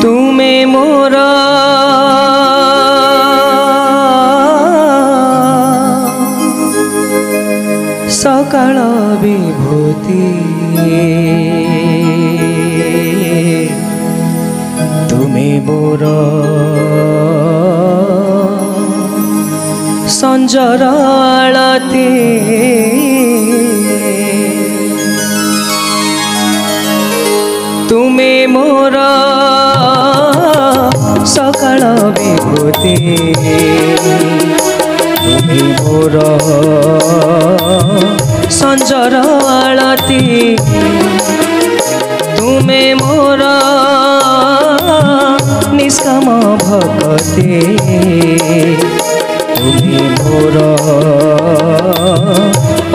तुमे मोर सकाळ विभूति तुमे मोर संजर आळती तुमे मोर सकाळ विभूति तुमे मोर संजर आळती तुमे मोर निष्काम भक्ति तुमे मोर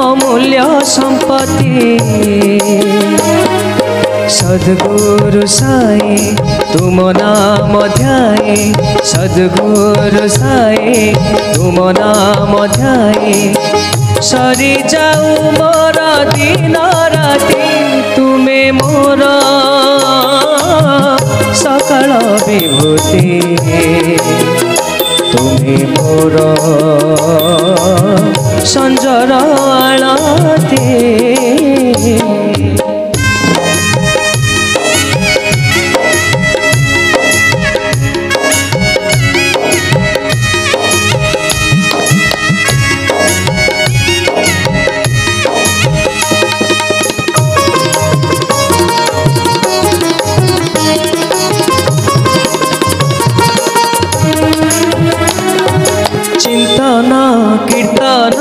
अमूल्य संपत्ति सद्गुरु साई तुम नाम ध्याये सद्गुरु साई तुम नाम ध्याये सरी जाऊ मोर दिन राति तुमे मोर सकाळ विभूति तुमे मोर संजर आळती चिंतन कीर्तन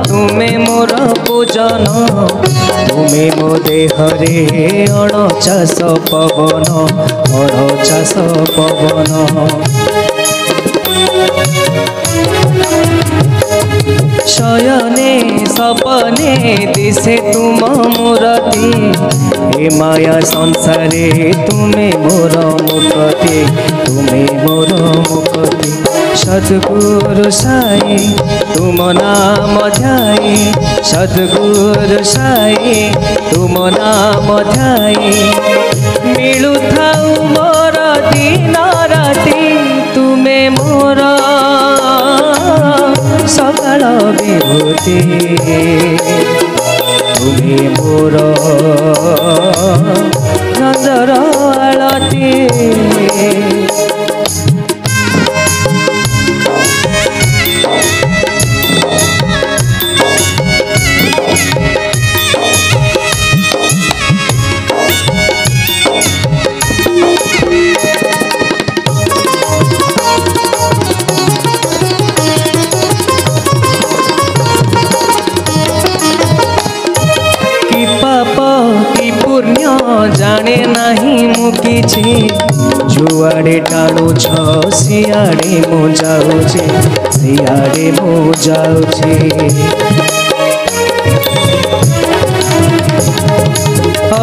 तुमे मोर पूजन तुमे मो देहरे अणचाष पवन अणचाष पवन शयने सपने दिशे तुम मूर्ति हे माया संसारे तुमे मोर मुक्ति तुमे मोर मुक्ति सद्गुरु साई तुम नाम ध्याये सद्गुरु साई तुम नाम ध्याये मिलु थाऊ मोर दिन राति तुमे मोर सकाळ विभूति तुमे मोर नजर आळती जाने नहीं मु किछि जुआड़े टाणु छ सियाड़े मु जाऊचे सियाड़े मु जाऊचे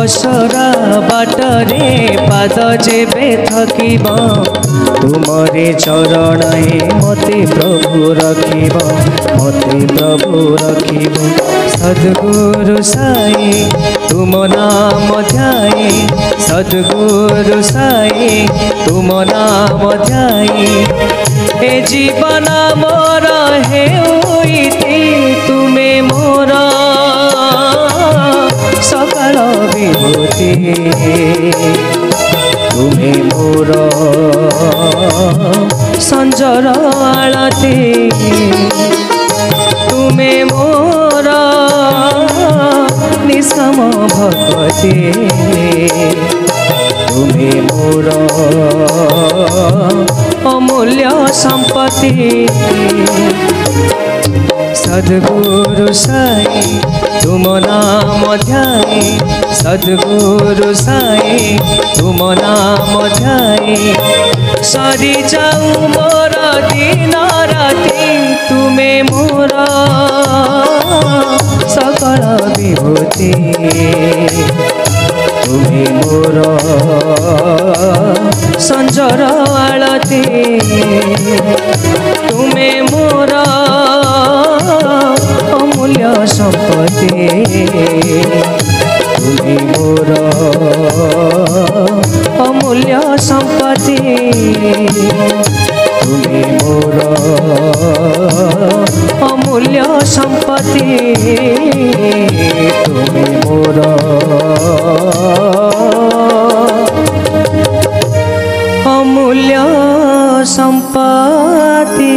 असरा बाटरे पाद जेबे थकिब तुमरे चरण मते प्रभु रखिब मते प्रभु रखिब सद्गुरु साई तुम नाम ध्याये सद्गुरु साई तुम नाम ध्याये ए जीवन मोर हेउइति तुमे मोर सकाळ विभूति तुमे मोर संजर आळती तुमे मोर निष्काम भक्ति तुमे मोर अमूल्य संपत्ति सद्गुरु साई तुम नाम ध्याये सद्गुरु साई तुम नाम ध्याये सरी जाऊ मोर दिन राति तुमे मोर सकाळ विभूति तुमे मोर संजर आळती तुमे मोर अमूल्य संपत्ति তুমি মোর অমূল্য সম্পত্তি তুমি মোর অমূল্য সম্পত্তি তুমি মোর অমূল্য সম্পত্তি।